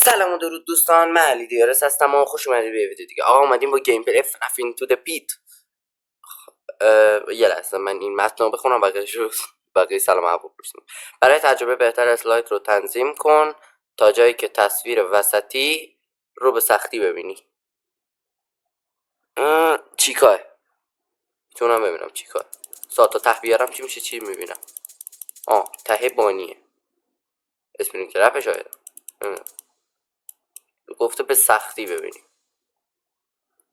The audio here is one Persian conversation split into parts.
سلام و درود دوستان، من علی دیارس هستم و خوش اومدید به ویدیو دیگه. آقا اومدیم با گیم پلی FNAF Into the Pit. یه لحظه من این متن رو بخونم بقیه سلام علیکم برسونم. برای تجربه بهتر اسلاید رو تنظیم کن تا جایی که تصویر وسطی رو به سختی ببینی. چیکار میتونم ببینم چیکار ساعتا ته بیارم چی میشه، چی میبینم؟ ته بانیه اسپرینگ ترپ شاید گفته به سختی ببینی.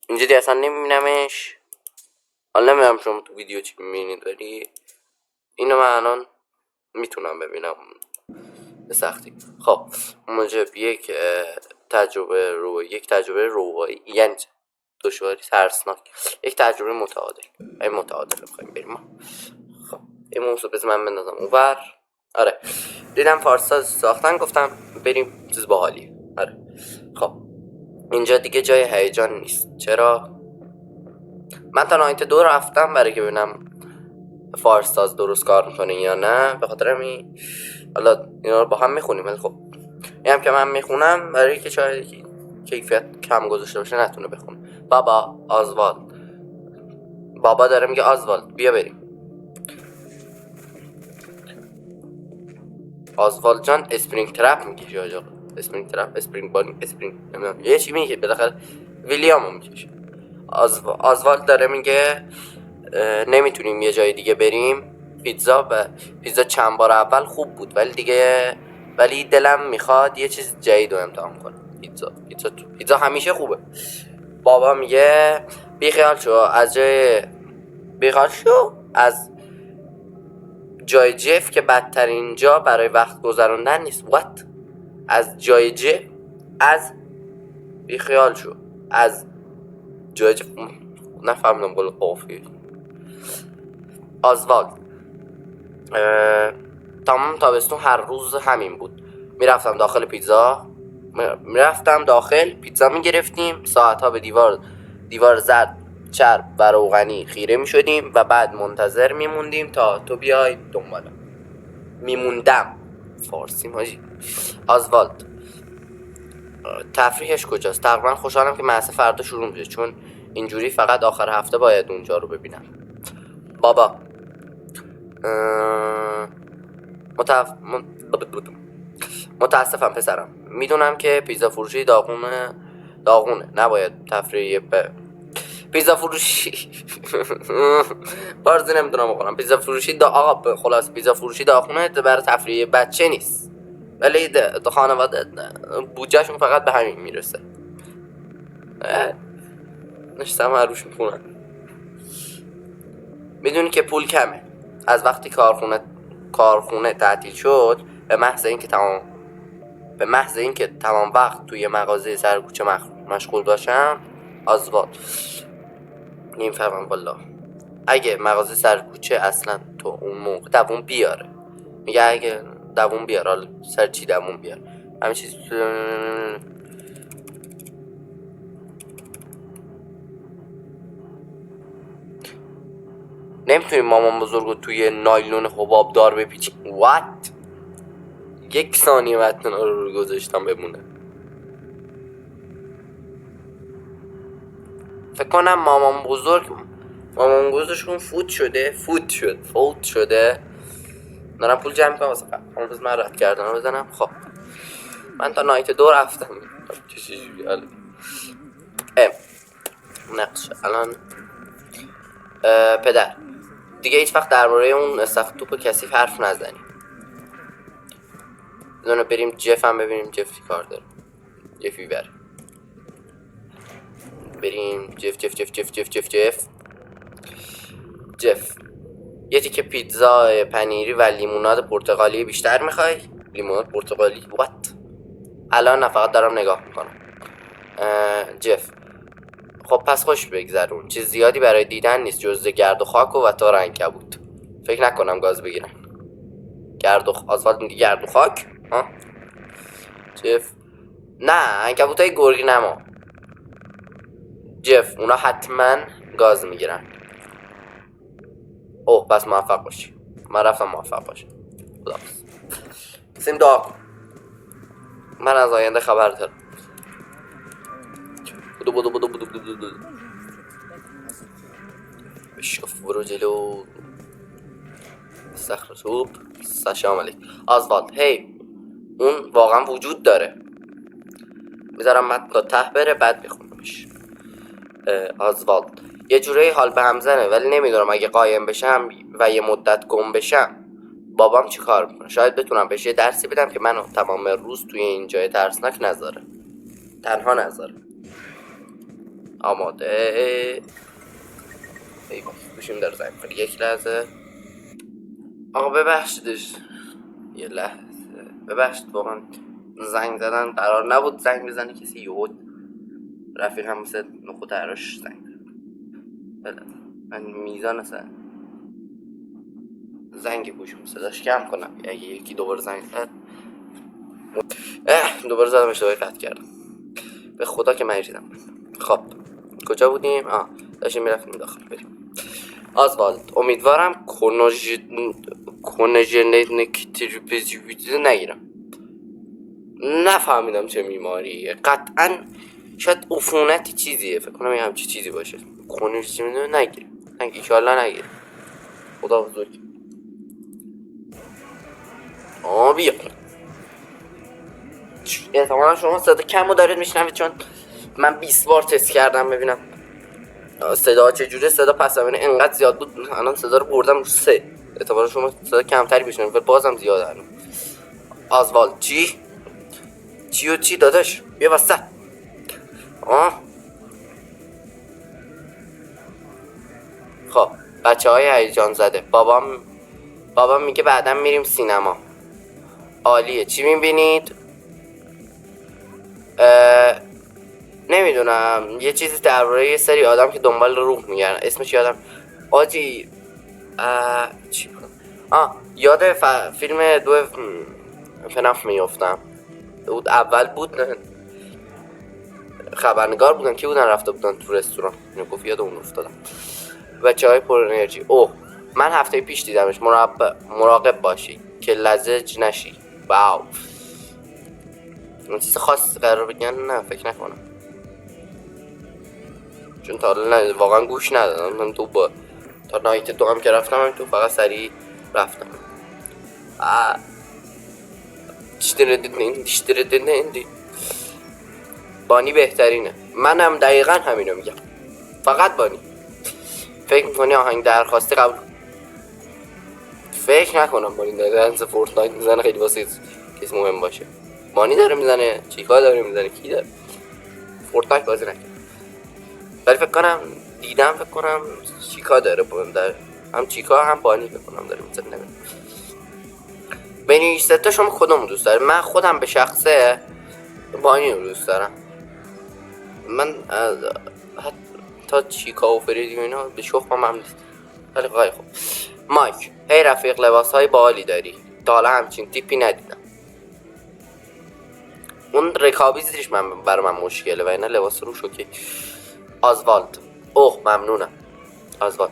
اینجا دیگه اصلا نمیبینمش. حالا نمیدونم شما تو ویدیو چی میبینید، ولی اینو من الان میتونم ببینم به سختی. خب موجب یک تجربه روایی، یعنی دشواری ترسناک، یک تجربه متعادل. این متعادل بخوایم بریم. خب این موضوع بذار من بندازم اونور. آره دیدم فارساز ساختن، گفتم بریم چیز باحالیه. آره خب اینجا دیگه جای هیجان نیست. چرا؟ من تا نایت 2 رفتم برای که ببینم فارساز درست کار میکنه یا نه، به خاطر همین حالا اینا رو با هم میخونیم. ولی خب اینم که من میخونم برای که شاید کیفیت کم گذاشته باشه نتونه بخونه. بابا داره میگه آزوالد بیا بریم. آزوالد جان اسپرینگ ترپ میکشه آجا، اسپرینگ ترپ، اسپرینگ بانی، اسپرینگ نمیدونم یه چی میگه بالاخره. ویلیامو میکشه. آزوالد داره میگه نمیتونیم یه جای دیگه بریم. پیتزا چند بار اول خوب بود ولی دلم میخواد یه چیز جدید رو امتحان کنم. پیتزا همیشه خوبه. بابا میگه بیخیال شو از جای جف که بدترین جا برای وقت گذروندن نیست. بیخیال شو از جای جف. نفهمیدم قول قافیه. آزوالد تمام تابستون هر روز همین بود. میرفتم داخل پیتزا میگرفتیم، ساعتها به دیوار زرد چرب و روغنی خیره میشدیم و بعد منتظر میموندیم تا تو بیای دنبالم. میموندم فارسی ماجی. آزوالد تفریحش کجاست؟ تقریبا خوشحالم که مدرسه فردا شروع میشه، چون اینجوری فقط آخر هفته باید اونجا رو ببینم. بابا متاسفم پسرم، میدونم که پیتزا فروشی داغونه، نباید تفریحی پیتزا فروشی بارزی نمیدونم بکنم. پیتزا فروشی پیتزا فروشی داغونه برای تفریحی بچه نیست، ولی خانواده بودجهشون فقط به همین میرسه. نشتم هروش میخونن. میدونی که پول کمه. از وقتی کارخونه تعطیل شد به محض اینکه تمام وقت توی مغازه سرکوچه مشغول باشم. آزوالد نمیفهمم والله. اگه مغازه سرکوچه اصلا تو اون موقع دووم بیاره، میگه اگه دووم بیاره، حالا سر چی دووم بیاره، همین چیز. نمیتونیم مامان بزرگو توی نایلون حباب دار بپیچیم. یک ثانیه متن رو گذاشتم بمونه. فکر کنم مامان بزرگشون فوت شده. دارم پول جمع کنم واسه اون روز من رد کردن بزنم. خب من تا نایت 2 رفتم. نقش الان پدر دیگه هیچ وقت درباره اون استخر توپ کثیف حرف نزنیم. بدونه بریم جف هم ببینیم جف چی کار داره. جفی بره بریم. جف یه تیکه پیتزا پنیری و لیموناد پرتقالی بیشتر میخوای؟ لیموناد پرتقالی الان نه، فقط دارم نگاه میکنم. جف خب پس خوش بگذرون. چیز زیادی برای دیدن نیست جز گرد و خاک و تار عنکبوت. فکر نکنم گاز بگیرم. آزوالد میگه گرد و خاک؟ جف نه، عنکبوتای گرگی نما. جف اونا حتما گاز میگیرن. پس موفق باشی. من رفتم موفق باشی. خداحافظ. سیم دعا کن. من از آینده خبر دارم. بودو بشکف برو جلو. استخر توپ. سلام علیک آزوالد. هی اون واقعا وجود داره. میذارم متن تا ته بره بعد میخونمش. آزوالد یه جوری حال به هم زنه ولی نمیدونم اگه قایم بشم و یه مدت گم بشم بابام چی کار میکنه. شاید بتونم بهش یه درسی بدم که منو تمام روز توی این جای ترسناک نذاره، تنها نذاره. آماده. ای بابا گوشیم داره زنگ می‌خوره. یک لحظه. آقا ببخشیدش یه لحظه. ببخشید واقعا زنگ زدن قرار نبود زنگ بزنه کسی. یهو رفیق هم مثل نخود عراش زنگ بده. من میزان زنگ گوشم صداش کم کنم اگه یکی دوباره زنگ زد. دوباره زدم اشتباهی قطع کردم. به خدا که مریضم. خب کجا بودیم؟ داشتیم میرفتیم داخل. بریم. آزوالد امیدوارم کنژنیک تریپزیویتی نگیرم. نفهمیدم چه بیماریه. قطعا شاید عفونتی چیزیه. فکر کنم یه همچی چیزی باشه. کنژنیک نگیرم. ایشالله نگیرم. خدا بزرگ. بیا. احتمالا شما صدا کمو دارید میشنوید چون من 20 بار تست کردم ببینم صدا چجوره. صدا پس زمینه انقدر زیاد بود الان صدا رو بردم رو 3. احتمالا شما صدا کمتری بشنوید ولی بازم زیاده الان. آزوالد چی داداش بیا وسط. خب بچه‌های هیجان زده. بابام میگه بعداً میریم سینما. عالیه. چی میبینید؟ نمیدونم یه چیزی درباره یه سری آدم که دنبال روح میگردن. اسمش یادم آجی چی بود؟ یاد فیلم 2 فناف میافتم. اول بود خبرنگار بودن کی بودن رفته بودن تو رستوران. اینو گفت یاد اون افتادم. بچه‌های پر انرژی. من هفته پیش دیدمش. مراقب باشی که لزج نشی. واو. چیز خاصی قرار بگن؟ نه فکر نکنم چون تا حالا واقعا گوش ندادم. من تو تا نایت 2 هم که رفتم تو فقط سریع رفتم. بانی بهترینه. منم دقیقا همینو میگم. فقط بانی. فکر میکنی آهنگ درخواستی قبول؟ فکر نکنم بانی دنس فورتنایت میزنه خیلی واسه کسی مهم باشه. بانی داره میزنه. چیکار داره میزنه؟ کی داره؟ فورتنایت بازی نکنه ولی فکر کنم چیکار داره در هم چیکار هم بانی فکر کنم داره میزنه. نمیدونم بین این سه تا شما کدوم دوست دارید؟ من خودم به شخصه بانی رو دوست دارم. من تا چیکا و فریدی و اینا به شوخم هم نیست ولی خیلی خوب. مایک هی رفیق لباسهای باحالی داری. تا حالا همچین تیپی ندیدم. اون رکابی زیرش برای من مشکله و اینا لباس روش اوکی. آزوالد ممنونم آزوالد.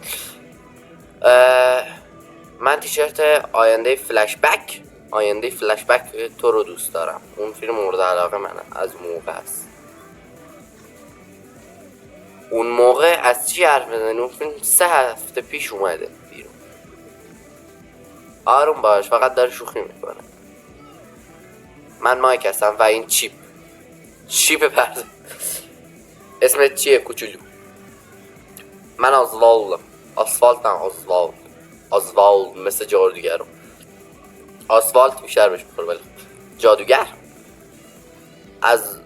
من تیشرت آینده فلش بک تو رو دوست دارم. اون فیلم مورد علاقه منه از موقع است. اون موقع از چی حرف میزنی؟ اون فیلم 3 هفته پیش اومده بیرون. آروم باش فقط داره شوخی میکنه. من مایک هستم و این چیپ پرده. اسمت چیه کوچولو؟ من آزوالد مثل جادوگرم. آسفالت بیشتر بهش میخوره ولی جادوگر از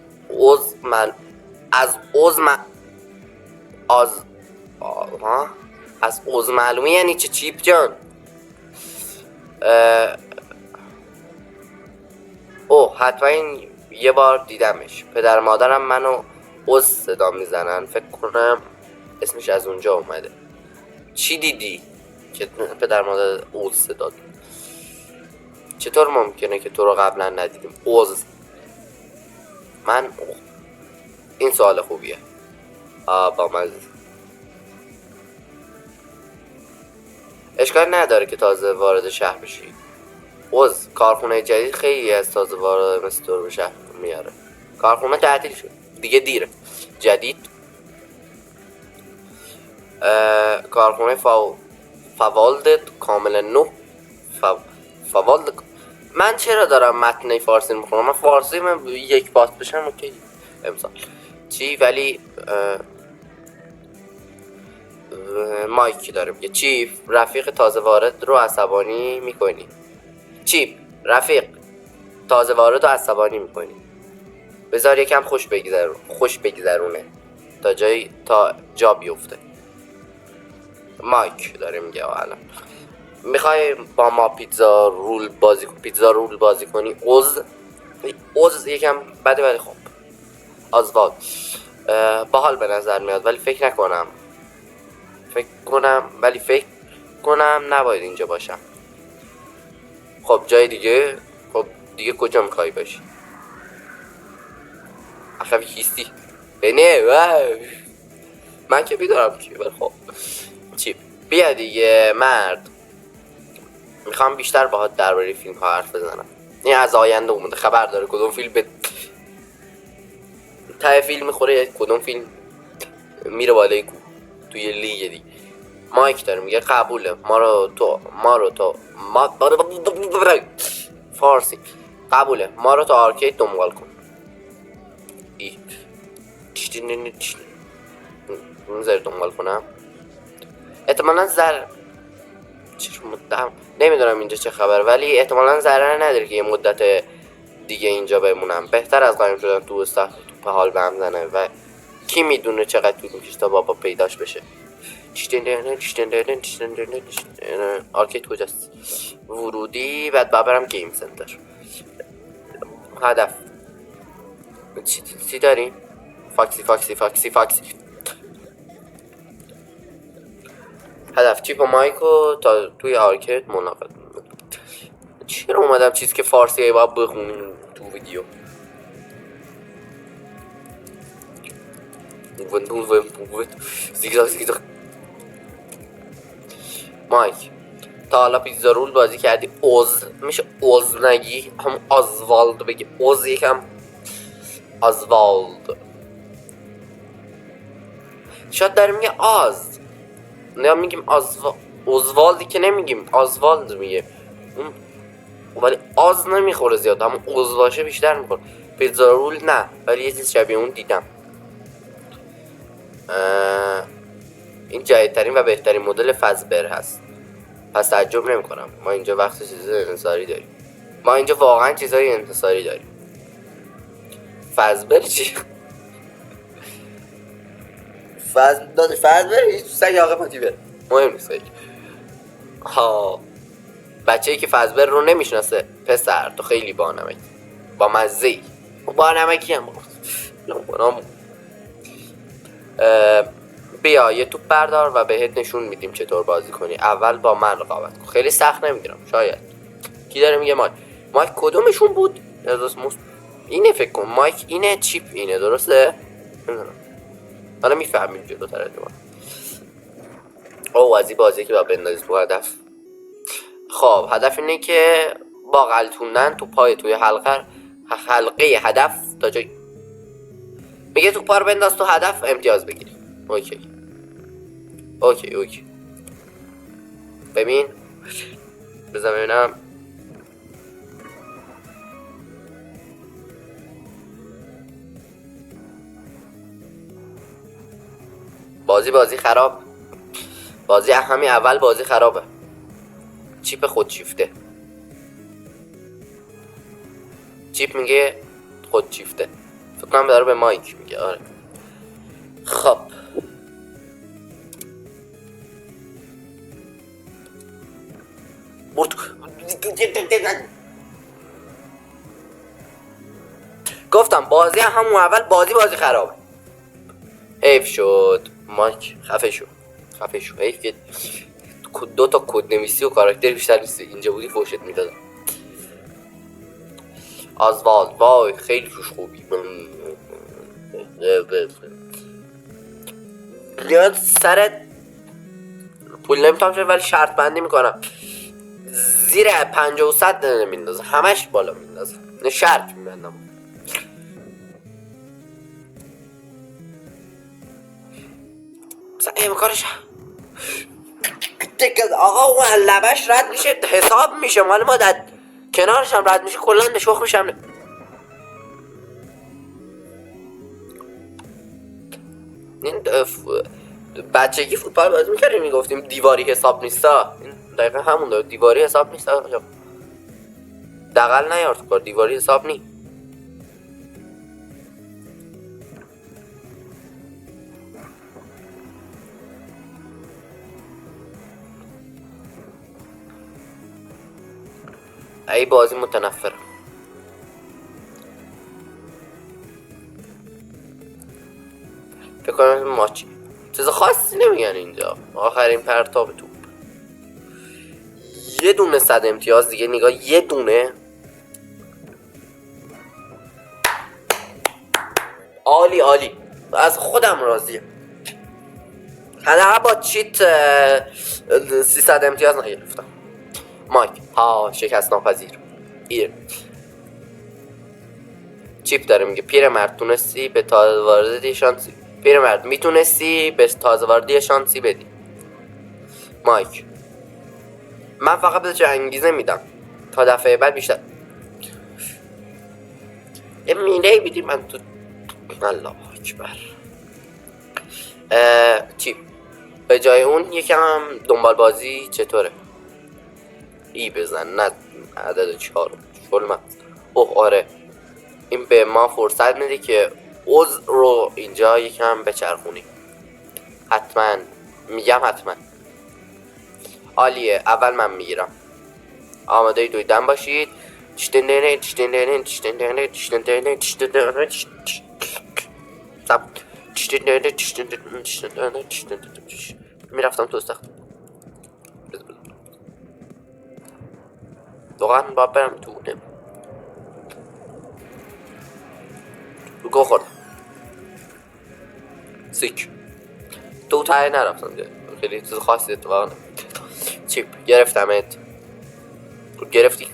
عوض معلومه یعنی چه چیپ جان؟ حتما این یه بار دیدمش. پدر مادرم منو عوض صدا میزنن. فکر کنم اسمش از اونجا اومده. چی دیدی که پدر مادر عوض صدا دید؟ چطور ممکنه که تو رو قبلا ندیدیم؟ من این سوال خوبیه. با من اشکال نداره که تازه وارد شهر بشی. کارخونه جدید خیلی از تازه وارد مثل تو رو به شهر میاره. کارخونه تعطیل شد دیگه، دیره. جدید کارخونه فوالدت کاملا نو. فوالد. من چرا دارم متن فارسی میخونم؟ من فارسی من یک پاس بشم اوکی امسال چی، ولی مایک داره میگه چیف رفیق تازه وارد رو عصبانی میکنی. چیپ رفیق تازه وارد رو عصبانی میکنی. بذار یکم خوش بگذرونه تا جا بیفته. مایک داره میگه الان میخوای با ما پیتزا رول بازی کنی. عز یکم بده، ولی خب آزواد باحال به نظر میاد، ولی فکر کنم نباید اینجا باشم. خب جای دیگه. خب دیگه کجا میخوای باشی؟ اخوی کیستی؟ نه من که بیدارم که ولی خب چی بیا دیگه مرد. میخوام بیشتر باهات درباره فیلم ها حرف بزنم. این از آینده اومده، خبر داره کدوم فیلم به ته فیلم میخوره، کدوم فیلم میره بالای کو توی لیگ دیگه. مایک داره میگه قبوله. ما رو تو فارسی قبوله. ما رو تا آرکید دنبال کن. زر دنبال کنم احتمالا نمیدونم اینجا چه خبر، ولی احتمالا ضرر نداره که یه مدت دیگه اینجا بمونم. بهتر از قایم شدن تو استخر تو حال بهم زنه و کی میدونه چقدر طول میکشه تا بابا پیداش بشه. آرکید کجاست؟ ورودی. بعد برم گیم سنتر. هدف چی داریم؟ فاکسی هدف چیپ و مایکو تا توی آرکید ملاقات. چرا اومدم چیزی که فارسی باید بخونیم تو ویدیو؟ زیگزاگ مایک تا حالا پیتزا رول بازی کردی؟ میشه نگی، هم آزوالد بگی. یکم آزوالد شاید داره میگه نه میگیم اوزوالدی که نمیگیم، آزوالد میگه ولی نمیخوره زیاد، اما باشه بیشتر میخوره. پیتزا رول نه، ولی یه چیز شبیه اون دیدم. این جدیدترین و بهترین مدل فزبر هست، پس تعجب نمی کنم ما اینجا وقت چیزای انحصاری داریم. ما اینجا واقعا چیزای انحصاری داریم. فزبر چی؟ فزبر هیچ سگ آقا پاتی بره مهم نیست. ها بچه‌ای که فزبر رو نمیشناسه پسر تو خیلی بانمکی، با مزه‌ای. بانمکی هم بیا یه توپ بردار و بهت نشون میدیم چطور بازی کنی. اول با من رقابت کن. خیلی سخت نمیگیرم. شاید کی داره میگه مایک کدومشون بود؟ اینه فکر کن. مایک اینه، چیپ اینه، درسته؟ نمیدونم، حالا میفهمیم جلوتر ادوار. از این بازی که باید بندازید تو هدف. خب هدف اینه که با غلطوندن تو پای توی حلقه هدف تا جای میگه تو پا رو بنداز تو هدف امتیاز بگیری. اوکی ببین بذار ببینم. بازی خراب. بازی همین اول بازی خرابه. چیپ خودشیفته. چیپ میگه خودشیفته. فکر کنم داره به مایک میگه. آره خب گفتم بازی همون اول بازی خرابه. حیف شد مایک. خفه شو. حیف که دو تا کد نویسی و کاراکتر بیشتر نیست. اینجا بودی فوشت میدادم. آزوالد وای خیلی روش خوبی. لیاد سرت پول نمیتونم شد، ولی شرط بندی میکنم زیر 50 و 100 نمیندازه، همش بالا میندازه. شرط میبندم. امکانش آقا اون لبش رد میشه حساب میشه، مال ما در کنارش هم رد میشه کلا نشوخ میشم. این بچگی فوتبال بازی میکردیم میگفتیم دیواری حساب نیستا، این دقیقا همون داره، دیواری حساب نیستا، دقل نیار تو کار، دیواری حساب نی. ای بازی متنفرم. فکر کنم ماچی چیز خاصی نمیگن اینجا. آخرین پرتاب توپ، یه دونه 100 امتیاز دیگه، نگاه یه دونه. عالی عالی، از خودم راضیم. حداقل با چیت 300 امتیاز نگرفتم. مایک ها شکست ناپذیر. چیپ داره میگه پیرمرد تونستی به تازه واردی شانسی، پیرمرد میتونستی به تازه واردی شانسی بدی. مایک من فقط به چه انگیزه میدم تا دفعه بعد بیشتر. یه میله بیدی من تو. الله اکبر. چیپ به جای اون یکم دنبال بازی چطوره؟ ای بزن نه عدد 4 شلم. اوه آره، این به ما فرصت میده که عضو رو اینجا یکم بچرخونیم. حتما میگم حتما. عالیه، اول من میگیرم. آماده دویدن باشید. میرفتم تو استخدام واقعا باید برم تو اونه. گو خوردم سیک تو تایی نرفتم دیگه، خیلی چیز خاصی اتفاقا. چیپ گرفتمت. گرفتی؟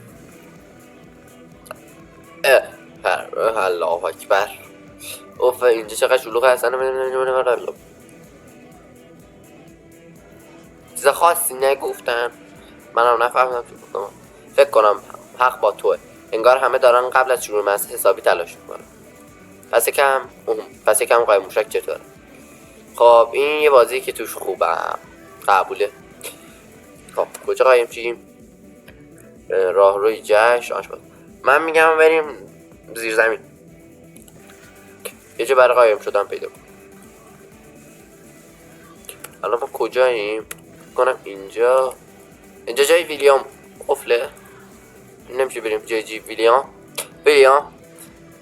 الله اکبر. اوف اینجا چقدر شلوغه اصلا. چیز خاصی نگفتم، منم نفهمیدم چی گفتم. فکر کنم حق با توه، انگار همه دارن قبل از شروع مدرسه حسابی تلاش میکنن. پس یکم قایم موشک چطوره؟ خب این یه بازی که توش خوبم، قبوله. خب کجا قایم چیم؟ راه روی جشن آشپز. من میگم بریم زیر زمین، یه جا برای قایم شدن پیدا کن. الان ما کجاییم؟ کنم اینجا جای ویلیام قفله، نمیشه بریم جای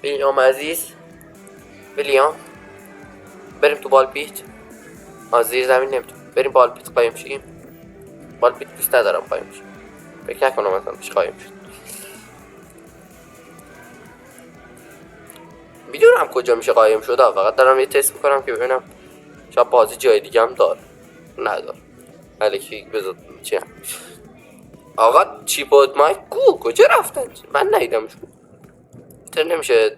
ویلیام عزیز. ویلیام بریم تو بالپیت. زیر زمین نمیتونم بریم بالپیت قایم شیم. بالپیت دوست ندارم قایم شیم، فکر نکنم مثلا پیش قایم شد. میدونم کجا میشه قایم شد، فقط دارم یه تست میکنم که ببینم شاید بازی جای دیگه هم داره. نداره الکی بذار چی هم. آقا چی بود مایک کجا رفتن؟ من ندیدم شو تر نمیشه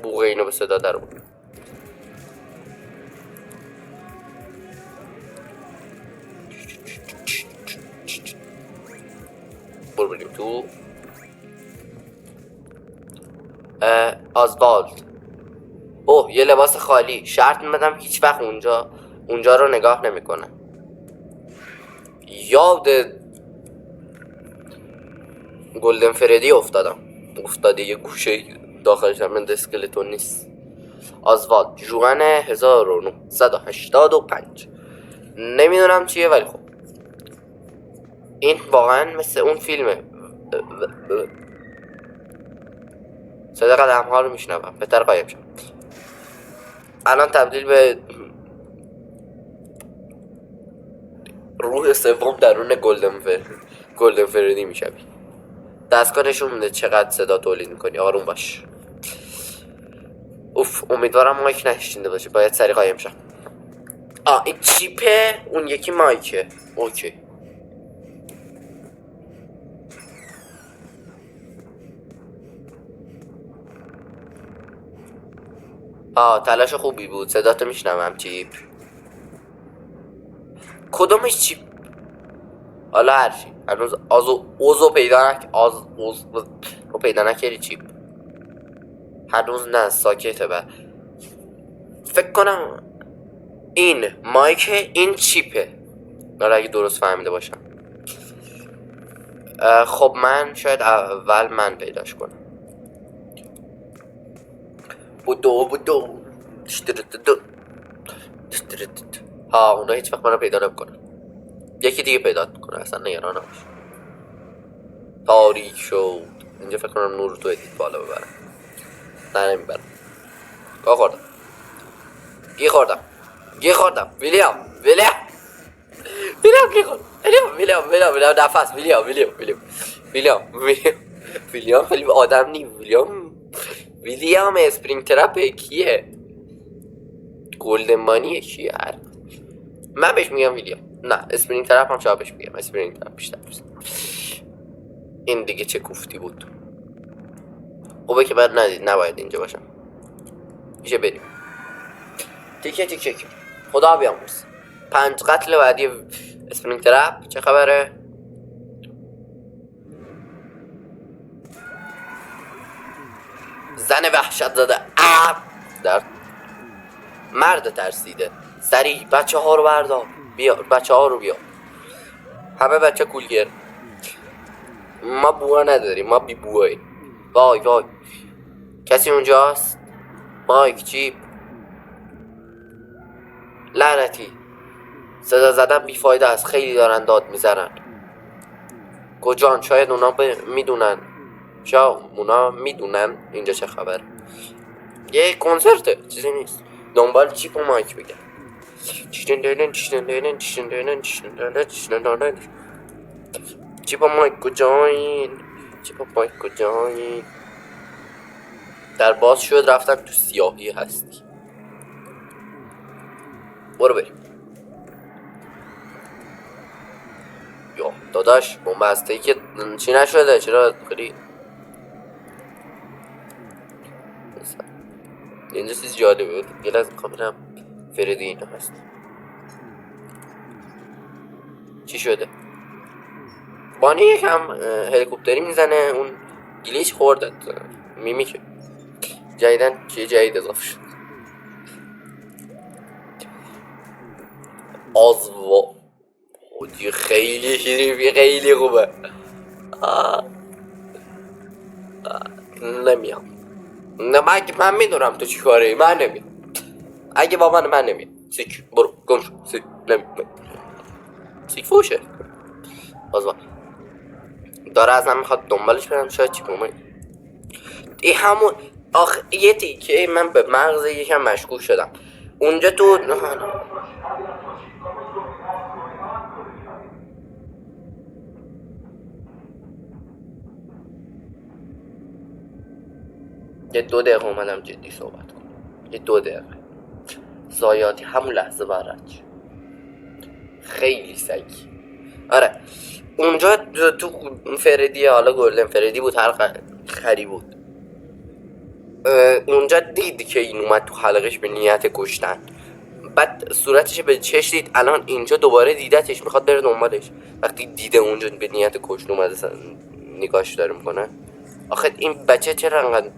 بوغه اینو به صدا در بود. برو بریم تو. آزوالد. اوه یه لباس خالی، شرط میدم هیچ وقت اونجا رو نگاه نمیکنه. یاد گلدن فردی افتاده یه گوشه داخلش هم اسکلتون نیست. آزوالد جوان 1985. نمیدونم چیه ولی خب این واقعا مثل اون فیلمه. صدا قدم ها رو میشنوم، بهتر قایم شم. الان تبدیل به روح سوم درون گلدن فردی میشوی. دستگاه نشون میده چقدر صدا تولید میکنی. آروم باش. اوف امیدوارم مایک نشینده باشه، باید سری قایم شم. این چیپه، اون یکی مایکه. اوکی تلاش خوبی بود، صداتو میشنوم چیپ. کدومش چیپ؟ حالا هرچی هنوز اوزو پیدا رو پیدا نکردی چیپ هنوز نه ساکته و فکر کنم این مایک این چیپه حالا اگه درست فهمیده باشم خب من شاید اول من پیداش کنم بودو ها اونا هیچ وقت منو پیدا نمیکنن یکی دیگه پیدا میکنه اصلا نگران نباش تاریک شد اینجا فکر کنم نور تو ادیت بالا ببرم نه نمیبرم گی خوردم ویلیام نفس ویلیام خیلی آدم نی ویلیام اسپرینگ ترپ کیه گلدن مانیه کیه من بهش میگم ویلیام نه اسپرینگ ترپ هم شاید بهش میگم اسپرینگ ترپ بیشتر این دیگه چه کوفتی بود خوبه که بعد ندید نباید اینجا باشم میشه بریم تیکه خدا بیامرز 5 قتل بعدی اسپرینگ ترپ چه خبره زن وحشت زده در مرد ترسیده سریع بچه ها رو بردار بیار همه بچه کولگر ما بوها نداریم ما بی بوهاییم وای کسی اونجاست مایک چیپ لعنتی صدا زدن بیفایده است خیلی دارن داد میزنن کجان شاید اونا میدونن اینجا چه خبر یه کنسرته چیزی نیست دنبال چیپ و مایک بگم چیپ و مایک کجاین در باز شد رفتم تو سیاهی هستی برو بریم یا داداش بومبسته ای که چی نشده چرا خیلی اینجا چیز جالبه بود یه لحظه میخوام ببینم فردی اینا هست چی شده بانی یکم هلیکوپتری میزنه اون گلیچ خوردت میمیکه جدیدن چیه جدید اضافه شد آزوا خودی خیلی شریفی خیلی خوبه نمیام نه من میدونم تو چی کاری من نمیام اگه با من نمیام سیک برو گم شو سیک نمیام سیک فوشه آزوا داره از من میخواد دنبالش برم شاید چی بومه این همون یه تیکه من به مغز یکم مشکوک شدم اونجا تو یه 2 دقیقه اومدم جدی صحبت کنم یه 2 دقیقه زایاتی همون لحظه برد خیلی سگی آره اونجا تو فردی حالا گلدن فردی بود هر خری بود اونجا دید که این اومد تو حلقش به نیت کشتن بعد صورتش به چش دید الان اینجا دوباره دیدتش میخواد بره دنبالش وقتی دیده اونجا به نیت کشتن اومده نگاهش داره میکنه آخه این بچه چرا انقدر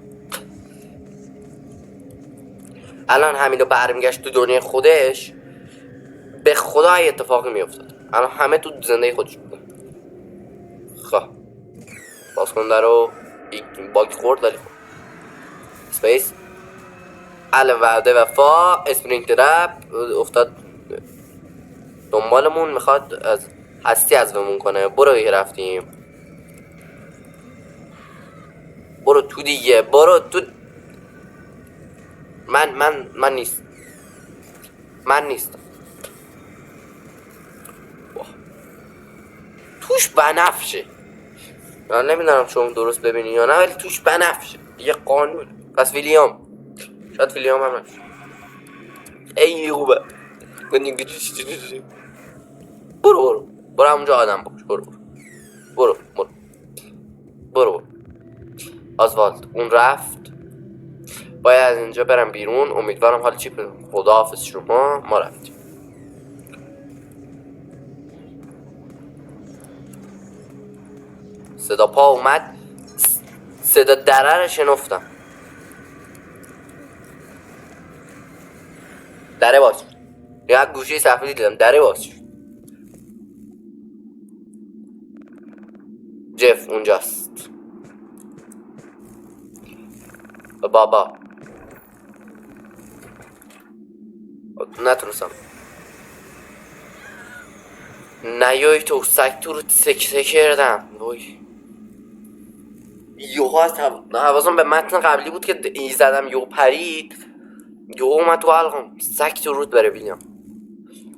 الان همینو برمیگشت تو دنیای خودش به خدا اتفاقی میافتاد الان همه تو زندگی خودش بودن خب باز کن درو باگ خورد ولی خب سپیس وعده وفا اسپرینگ ترپ افتاد دنبالمون میخواد از هستی ازمون کنه برو یه رفتیم برو تو دیگه برو تو من نیستم توش بنفشه من نمیدونم شما درست ببینی یا نه ولی توش بنفشه یه قانون پس ویلیام شاید ویلیام هم نشه ای خوبه برو همونجا آدم باش برو آزوالد اون رفت باید از اینجا برم بیرون امیدوارم حال چی خداحافظ شما ما رفتیم صدا پا اومد، صدا دره رو شنفتم. دره باز شد. یک گوشه صفحه دیدم دره باز شد. جف اونجاست. بابا نتونستم. نیای تو سگ تو رو سکته کردم. وای یوها از حواسم به متن قبلی بود که ای زدم یو پرید، یو اومد تو حلقم. سگ تو رود بره ویلیام.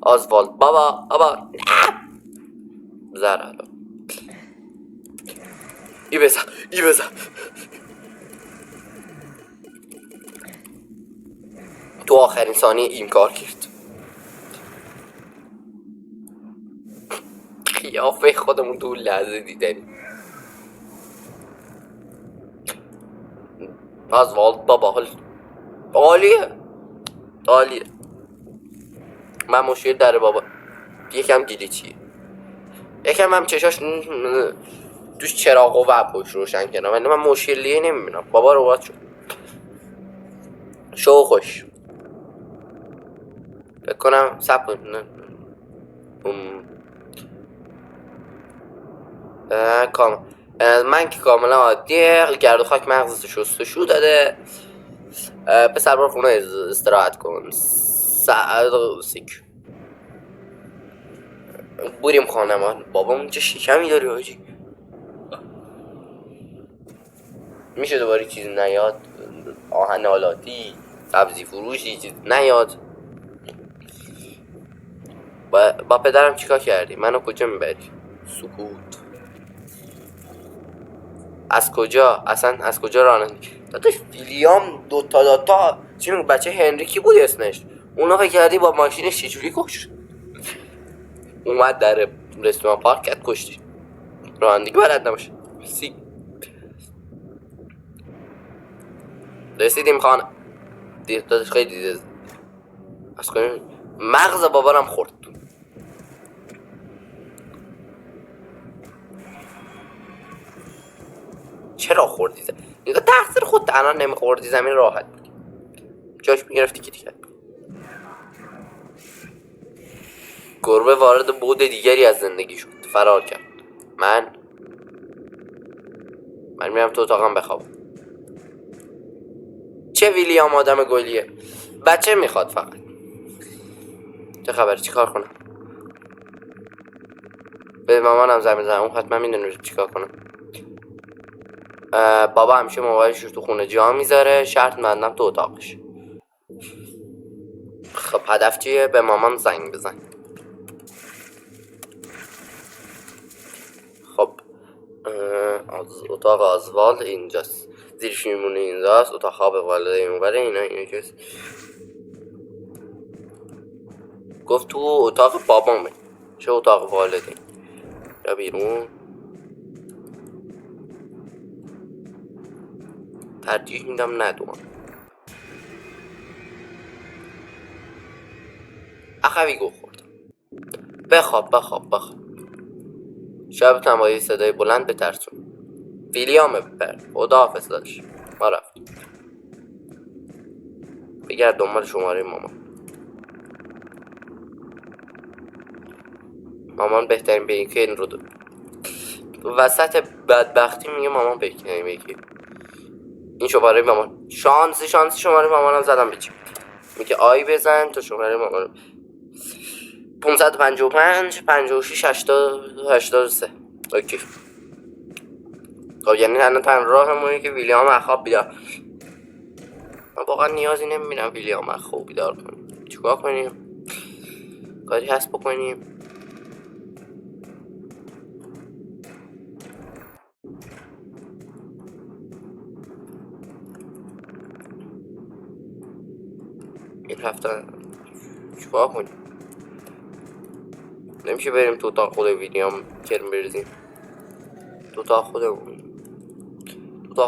آزوالد بابا نه زر ای بزن تو آخرین ثانیه این کار کرد. قیافه خودمون تو لحظه دیدنی. آزوالد بابا عالیه. من مشکل داره بابا. یکم گلیچیه، یکم هم چشاش دوش چراغ و پشت روشن کردم، ولی من مشکلیه نمیبینم. بابا رو باید شو خوش بکنم سب من که کاملا عادیه. گرد و خاک مغزش شستشو داده. پسر بار خونه استراحت کن. سیک بریم خانمان. بابام چه شکمی داری آجی. میشه دوباره چیزی نیاد؟ آهن آلاتی، سبزی فروشی چیز نیاد؟ با پدرم چیکار کردی؟ منو کجا میبری؟ سکوت. از کجا؟ اصلا از کجا رانندگی؟ داداش ویلیام دوتا چی میگه؟ بچه هنری کی بود اسمش؟ اونو فکر کردی با ماشینش چجوری کشت؟ اومد در رستوران پارک کرد کشتی. رانندگی بلد نباشه. رسیدیم خانه. داداش خیلی دیده از کنیم مغز بابارم خورد. چرا خوردی زمین؟ نگاه تقصیر خود تنها نمیخوردی زمین راحت بود. جاش میگرفتی که دیگه. گربه وارد بعد دیگری از زندگی شد. فرار کرد. من میرم تو اتاقم بخوابم. چه ویلیام آدم گلیه. بچه میخواد فقط. چه خبره؟ چی کار کنم؟ به مامانم زمین زدم. اون حتما میدونه چی کار کنم. بابا همیشه موبایلش رو تو خونه جا میذاره. شرط می‌بندم تو اتاقش. خب هدف چیه؟ به مامان زنگ بزن. خب اتاق آزوالد اینجاست. زیرش میمونه اینجاست. اتاق خواب والدین اونوره. اینا کس گفت تو اتاق بابامه. چه اتاق والدین؟ یا بیرون. ترجیح میدم ندوم. اخوی گو خوردم. بخواب شبتم با یه صدای بلند بترسون. ویلیام بپر. خداحافظ داداش. ما رفتیم. بگرد دنبال شماره مامان بهترین بیکی این رو دو. وسط بدبختی میگه مامان بهترین بیکی. این شماره مامان. شانسی شماره مامانم زدم بچی. میگه آی بزن تو شماره مامان. 555 56 83. اوکی. خب یعنی تنها راهمونه که ویلیام اخواب بیدار. من واقعا نیازی نمیبینم ویلیام اخواب بیدار کنیم. چیکار کنیم؟ کاری هست بکنیم؟ این هفته چیکار کنیم؟ نمیشه بریم تو اتاق خود ویلیام کرم بریزیم. تو اتاق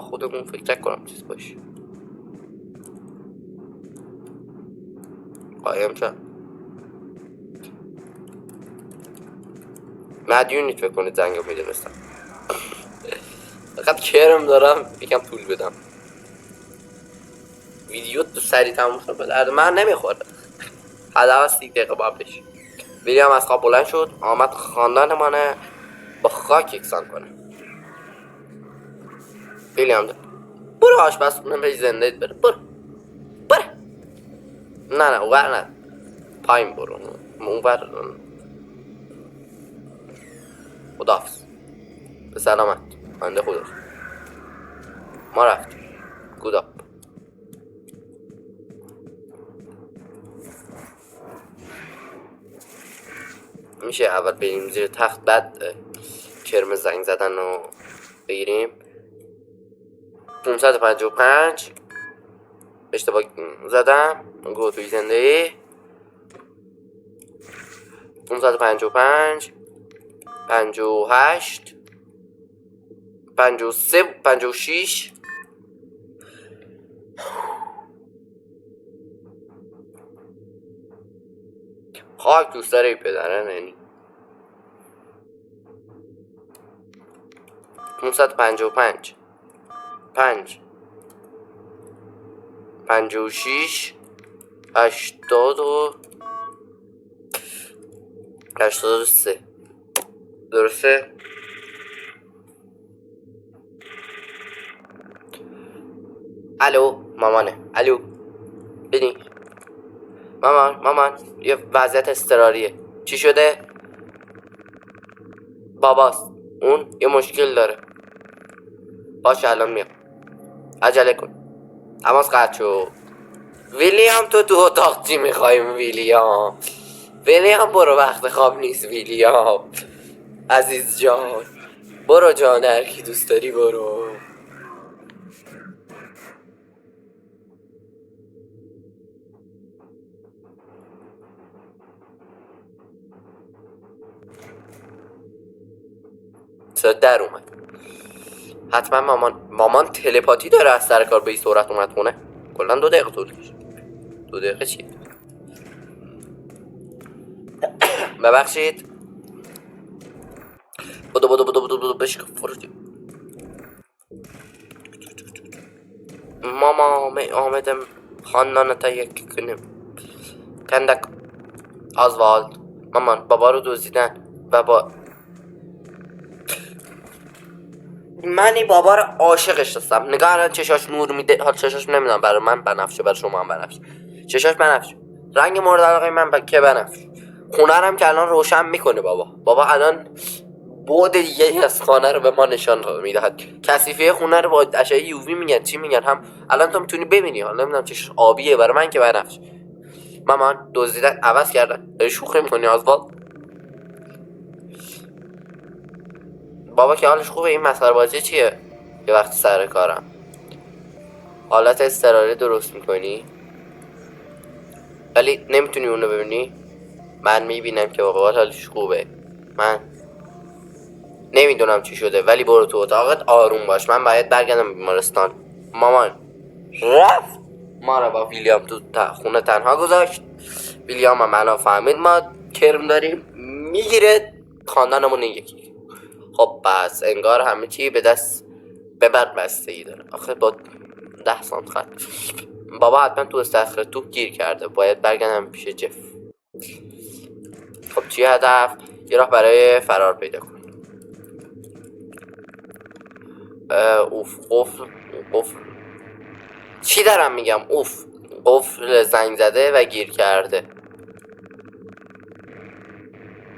خودمون فکر کنم چیز باشه. قایم شد. مدیونیت فکر کنید زنگو میدونستم. فقط کرم دارم یکم طول بدم. ویدیو تو سریع تموم شد به درد من نمیخوره. حداقل 30 دقیقه باید بشه. ویلیام از خواب بلند شد، آمد خاندان منه با خاک یکسان کنه. ویلیام داد برو آشپزخونه به زنده بره. برو نه اونور نه، پایین برو اونور. خداحافظ به سلامت بنده خدا. ما رفتیم گوداب. میشه اول بریم زیر تخت بعد کرم زنگ زدن رو بگیریم. 555 اشتباه زدم. گو توی زندگی 555 58 53 56 خاک دوست داره پدره ننی. 555 5 56 80 و 83 درسته؟ الو مامانه. الو ببین مامان یه وضعیت اضطراریه. چی شده؟ باباست اون یه مشکل داره. باشه الان میام. عجله کن. تماس قطع شد. ویلیام تو اتاق چی میخوایم؟ ویلیام برو وقت خواب نیست. ویلیام عزیز جان برو جان هر کی دوست داری برو. صدا در اومد. حتما مامان تلپاتی داره از سر کار به این صورت اومد خونه. کلا 2 دقیقه طول کشید. 2 دقیقه چیه؟ ببخشید. بدو بشکف فرودی. ماما آمدم خاندان تا یکی کنیم. کندک آزوالد مامان بابا رو دزدیدن و منی بابا رو عاشقش داشتم. نگاه الان چشاش نور میده. حال چشاش نمیدونم برای من بنفشه برای شما هم بنفشه. چشاش بنفشه. رنگ مورد علاقه من که بنفشه. خونه هم که الان روشن میکنه. بابا الان بعد دیگه از خانه رو به ما نشان میدهد. کثیفه خونه رو با اشعه یووی میگن چی میگن هم الان تو میتونی ببینی. حالا نمیدونم چش آبیه برای من که بنفشه. مامان دزدیدن عوض کردن. داری شوخی میکنی آزوالد؟ بابا که حالش خوبه. این مسخره بازی چیه؟ یه وقت سر کارم حالت اضطراری درست میکنی ولی نمیتونی اونو ببینی. من میبینم که بابا حالش خوبه. من نمیدونم چی شده ولی برو تو اتاقت آروم باش. من باید برگردم بیمارستان. مامان رفت ما رو با ویلیام تو خونه تنها گذاشت. ویلیام هم الان فهمید ما کرم داریم میگیره خاندانمون یکی. خب بس انگار همه چی به دست به بد بستگی داره. آخه با 10 سانت خط بابا حتما تو استخر توپ گیر کرده. باید برگردم پیش جف. خب چی هدف؟ یه راه برای فرار پیدا کن. اوف قفل چی دارم میگم؟ اوف قفل زنگ زده و گیر کرده.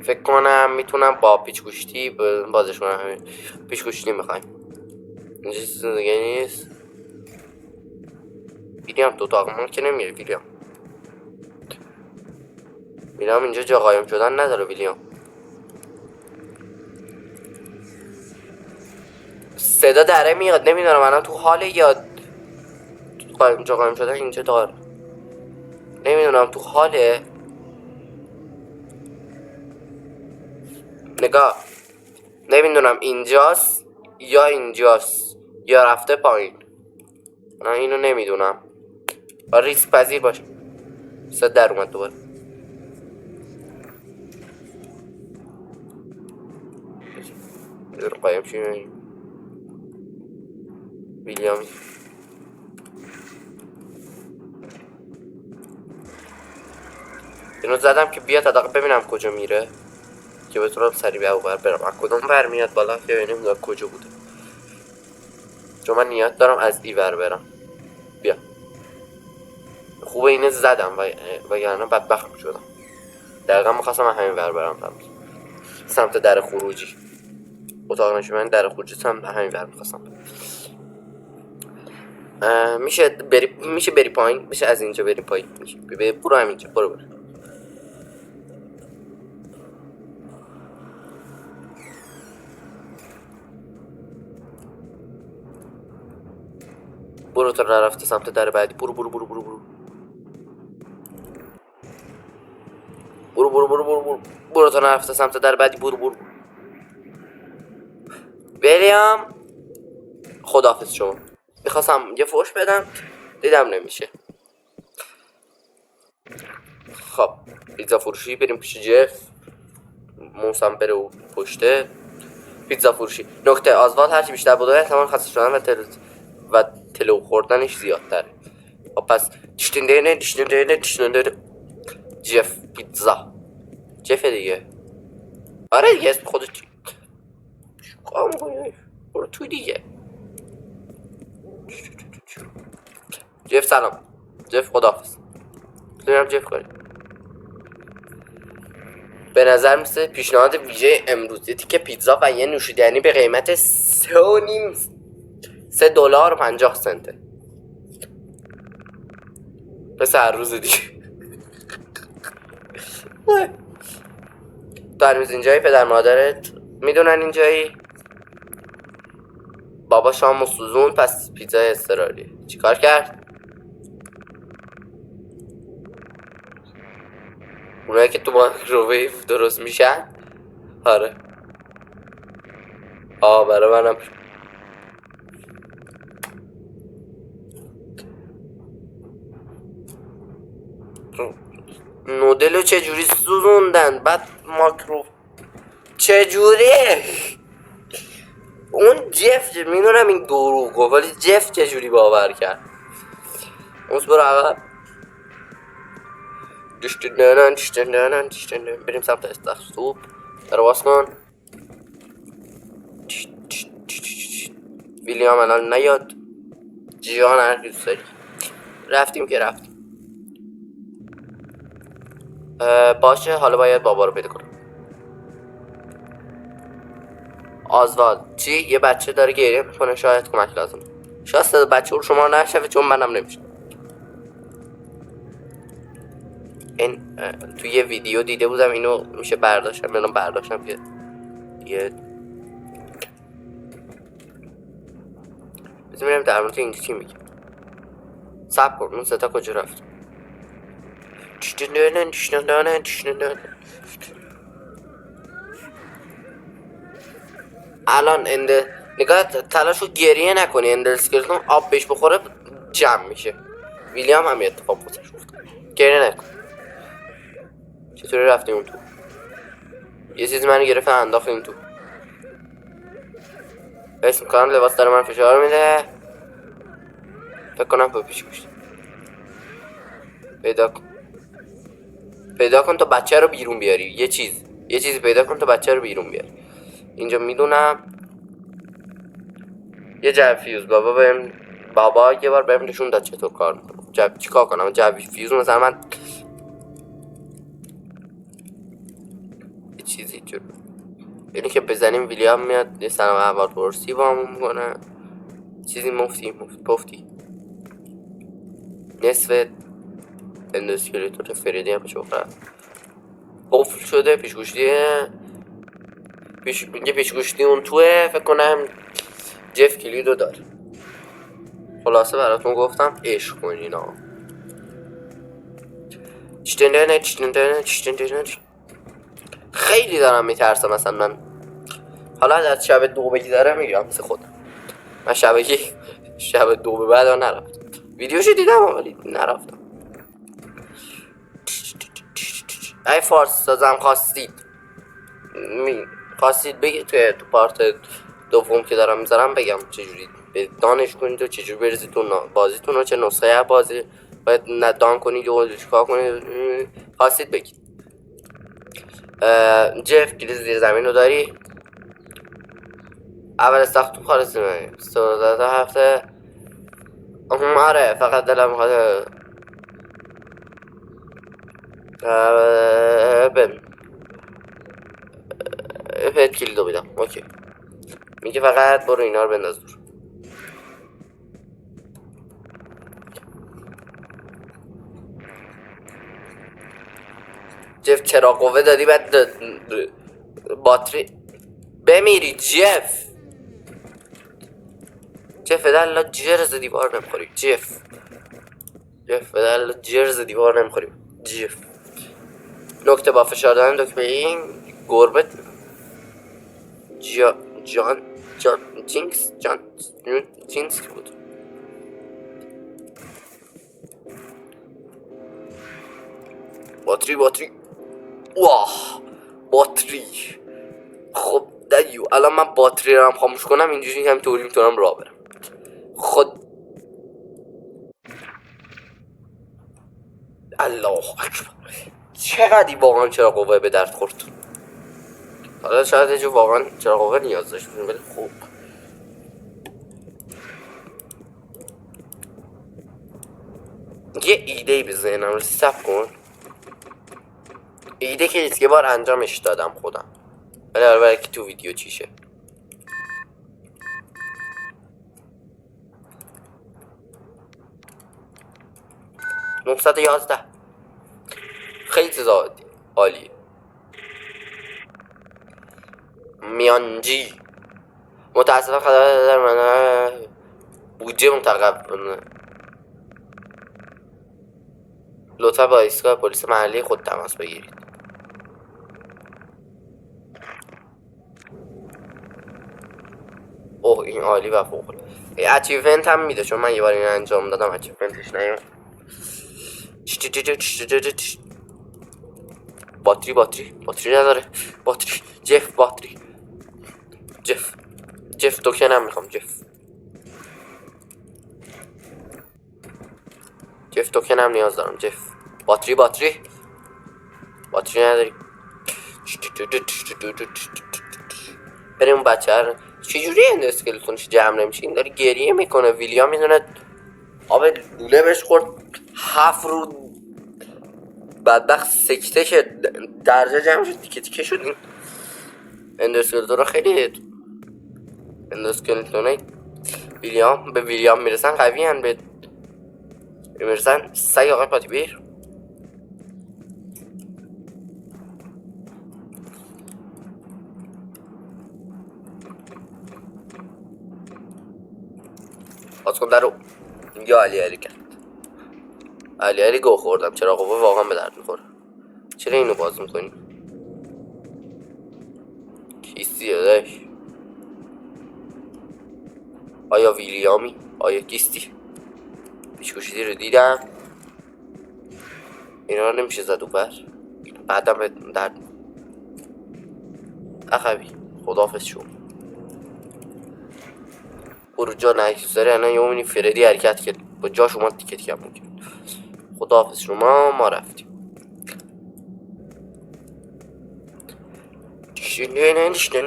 فکر کنم میتونم با پیچگوشتی بازش کنم. پیچگوشتی میخوایم. اینجا چیز دیگه نیست. ویلیام تو اتاقمون که نمیره. ویلیام اینجا جا قایم شدن نداره. ویلیام صدا داره میاد. نمیدونم الان تو حاله یا جا قایم شدن اینجا داره. نمیدونم تو حاله. نگاه نمیدونم اینجاست یا رفته پایین. من اینو نمیدونم. باید ریسک پذیر باشه. صدا در اومد دوباره. قایم شیم. ویلیام اینو زدم که بیاد حداقل ببینم کجا میره که بتونم سریع به اون برم. از کدوم ور میاد بالا که ببینیم کجا بوده، چون من نیت دارم از این ور برم. بیا خوبه اینه زدم وگرنه بدبخت میشدم. دقیقا میخواستم همین ور برم سمت در خروجی. اتاق نشیمن در خروجی سمت همین ور میخواستم. میشه بری پایین، میشه از اینجا بری پایین. میشه برو همینجا، برو برو تا رفته سمت در بعدی. برو برو برو برو برو برو برو برو برو برو برو تا رفته سمت در بعدی. برو برو ویلیام خداحافظ. شما میخواستم یه فوش بدم دیدم نمیشه. خب پیتزا فروشی بریم پیش جف. موسم بره و پشته پیتزا فروشی. نکته آزوال هرچی بیشتر بوده احتمال خسته شدن و تلو خوردنش زیادتره. خب پس دیشتن جف پیتزا. جف دیگه. آره دیگه اسم خودش چی؟ کام کنی برو توی دیگه. جف سلام. جف خداحافظ. بتونیم جف کنیم. به نظر میسه پیشنهاد ویژه امروز یه تیکه پیتزا و یه نوشیدنی به قیمت $3.50 مثل هر روز دیگه. تو هنوز اینجایی؟ پدر مادرت میدونن اینجایی؟ بابا شامو سوزون پس پیتزای اضطراری چیکار کرد؟ اونایی که تو مایکروویو درست میشن؟ آره برای منم نودلو چجوری سوزوندن بعد ماکرو چجوری؟ اون جف میدونم این دروغ گفت ولی جف چجوری باور کرد؟ اون برو عقب. بریم سمت استخر سوپ. در باز کن. ویلیام الان نیاد. جیان هر دوست داری. رفتیم که رفتیم. باشه حالا باید بابا رو پیدا کنم. آزوال چی؟ یه بچه داره گریه میکنه شاید کمک لازم. شاید صدا بچه رو شما نشوه چون منم نمیشه. این توی یه ویدیو دیده بودم اینو میشه برداشتم. منم برداشتم که یه بذار میرم در مورد این چی میگه. صبر کن اون ستا کجا رفت؟ الان نگاه تلاشو گریه نکنی. اندلسکلتون آب بهش بخوره جمع میشه. ویلیام هم اتفاق بودش افتاد. گریه نکن. چطوری رفتی اون تو؟ یه چیزی منو گرفت انداخت این تو. حس میکنم لباس داره من فشار میده. فکر کنم با پیش گوشت پیدا کن تا بچه رو بیرون بیاری. یه چیزی پیدا کن تا بچه رو بیرون بیاری. اینجا میدونم یه جعبه فیوز بابا یه بار بهم نشون داد چطور کار میکنه. چیکار کنم جعبه فیوز مثلا من یه چیزی جور اینی که بزنیم ویلیام میاد یه سلام احوال پرسی با همون میکنه. چیزی مفتی نصف اندوسکلیتور فریدی هم بچه قفل شده. پیشگوشتی اون توه. فکر کنم جف کلیدو داره. خلاصه براتون گفتم عشق کنین ها. خیلی دارم میترسم مثلا من حالا از شب 2 بگذره میگم مثل خودم. من شب 2 به بعد نرفتم. ویدیوشو دیدم ولی نرفتم. ای فارس سازم خواستید بگید تو پارت دوم که دارم میذارم بگم چجوری به دانش کنید و چجور بریزید تو بازیتون و چه نسخه بازی باید دان کنید و چیکار کنید خواستید بگید. جف کلید زیر زمین رو داری. اول استخدام خالص نمیم 13 هفته. آره فقط دلم میخواد ببین بهت کلیدو میدم. اوکی میگه فقط برو اینا رو بنداز دور. جف چرا قوه دادی بعد باتری بمیری جف. جف بدل جرز دیوار نمیخوری جف. جف بدل جرز دیوار نمیخوری جف. نکته با فشار دادن دکمه این گربت جان جینکس که بود. باتری واه باتری. خب دیو الان من باتری رو هم خاموش کنم اینجوری هم طوری میتونم راه برم. خود الله اکبر چقدر واقعا چرا قوه به درد خورد. حالا شاید یه جو واقعا چرا قوه نیاز داشت ولی خوب یه ایده به ذهنم رسید. صبر کن ایده که یه بار انجامش دادم خودم ولی برای که تو ویدیو چیشه. نهصد و 11 خیلی زیاد عالی. میانجی متاسفم خدمات در من بودجه منتقب لطفا با ایستگاه پلیس محلی خود تماس بگیرید. اوه این عالی و فوق العاده. اچیومنت هم میده چون من یه بار این انجام دادم اچیومنتش نیومد. باتری نداره. باتری جف توکنم میخوام. جف توکنم نیاز دارم. جف باتری نداری. بریم اون بچه رو چجوری اند اسکلتونش جمع نمیشه. این داره گریه میکنه. ویلیام میدونه آب لوله بهش خورد 7 رو بدبخت سکته که درجه جمع شد تیکه شد. این اند اسکلتون خیلی اند اسکلتون ویلیام به ویلیام میرسن قوی هن. به میرسن سگ آقای پاتی بیر. باز کن در رو یا علی کرد. علی گو خوردم. چرا قوه واقعا به درد میخوره. چرا اینو باز میکنی؟ کیستی داداش؟ آیا ویلیامی؟ آیا کیستی؟ پیشگوشیدی رو دیدم. اینا رو نمیشه زد و بر بعدم به درد اخوی خداحافظ شو. برو جا نکس داره. الان یه منی فردی حرکت کرد با جاش اومد تیکت کم میکرد. خداحافظ شما ما رفتیم.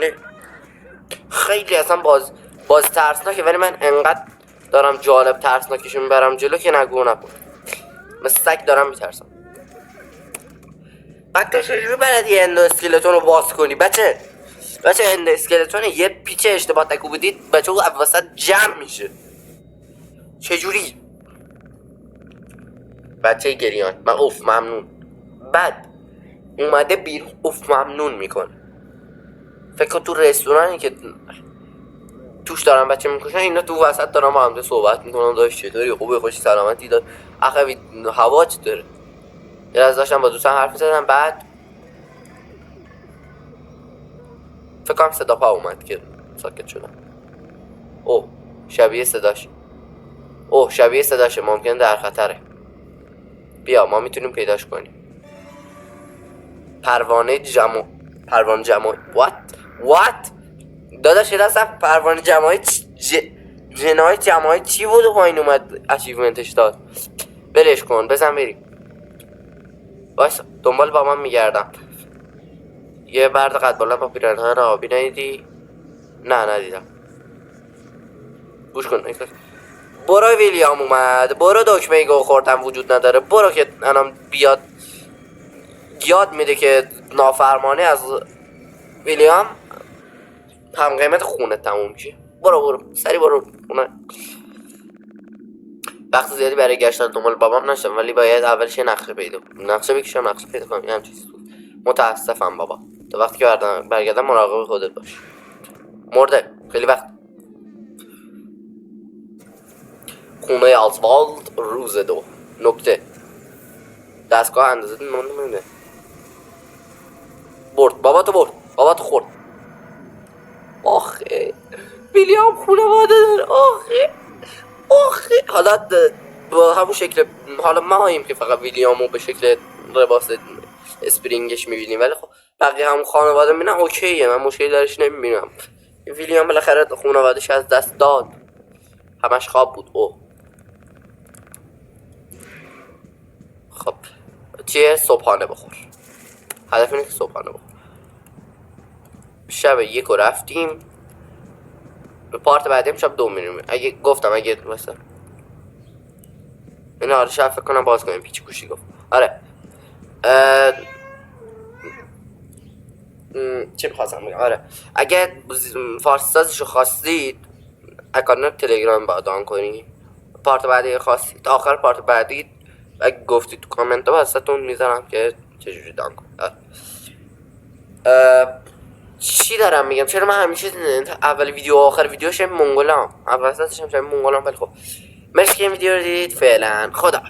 نه خیلی اصلا باز ترسناکه ولی من انقدر دارم جالب ترسناکشو میبرم جلو که نگو نکن. مثل سگ دارم میترسم. بعد تو چجوری بلدی اند اسکلتون رو باز کنی بچه اند اسکلتون یه پیچ اشتباه تکو بدید بچه او وسط جمع میشه. چجوری؟ بچه گریان من اوف ممنون. بعد اومده بیرون اوف ممنون میکنه. فکر تو رستورانی که توش دارن بچه میکشن اینا تو وسط دارن با همده صحبت میکنن. داشت چطوری خوبه خوشی سلامتی دار اخوی هوا چطوره. یه از داشتم با دوستان حرف میزدم بعد فکر کنم صدا پا اومد که ساکت شدم. اوه شبیه صداشه ممکن در خطره. بیا ما میتونیم پیداش کنیم. پروانه جماعی وات داداش یه دستم پروانه جماعی جنایت جماعت چی بود و پایین اومد اچیومنتش داد. بلش کن بزن بریم. باش دنبال با من میگردم. یه مرد قد بلند با پیراهن آبی ندیدی؟ نه ندیدم. گوش کن. برو ویلیام اومد. برو دکمه گو خوردم وجود نداره. برو که الان بیاد یاد میده که نافرمانی از ویلیام هم قیمت خونه تموم میشه. برو سری برو خونه. وقت زیادی برای گشتن دنبال بابام نشدم ولی باید اولش یه نقشه بکشم نقشه پیدا کنم. یه چیز متاسفم بابا. تا وقتی که برگردم مراقب خودت باش. مرده خیلی وقت. خونه آزوالد روز 2 نکته دستگاه اندازه نمونه برد. بابا تو خورد. آخه ویلیام خانواده داره. آخه حالا با همون شکل حالا ما که فقط ویلیامو به شکل لباس اسپرینگش میبینیم ولی خب بقیه همون خانواده میبینن اوکیه. من مشکلی درش نمیبینم. ویلیام بالاخره خانواده‌اش از دست داد. همش خواب بود. خب چیه؟ صبحانه بخور. هدف اینه که صبحانه بخور. شب 1 رفتیم. به پارت بعدی هم شب 2 میریم. اگه مثلا این آره شب فکر کنم باز کنیم. پیچ گوشی گفت آره. چی بخواستم بگم؟ آره اگه فارسی سازشو خواستید اکانت تلگرام باید آن کنی. پارت بعدی خواستید آخر پارت بعدی اگه گفتید تو کامنت ها واسهتون میذارم که چجوری دان کنید. چی دارم میگم؟ چرا من همیشه اول ویدیو آخر ویدیوش منگولم. اول وسطش هم منگولم ولی خب مرسی که این ویدیو رو دیدید. فعلا خدا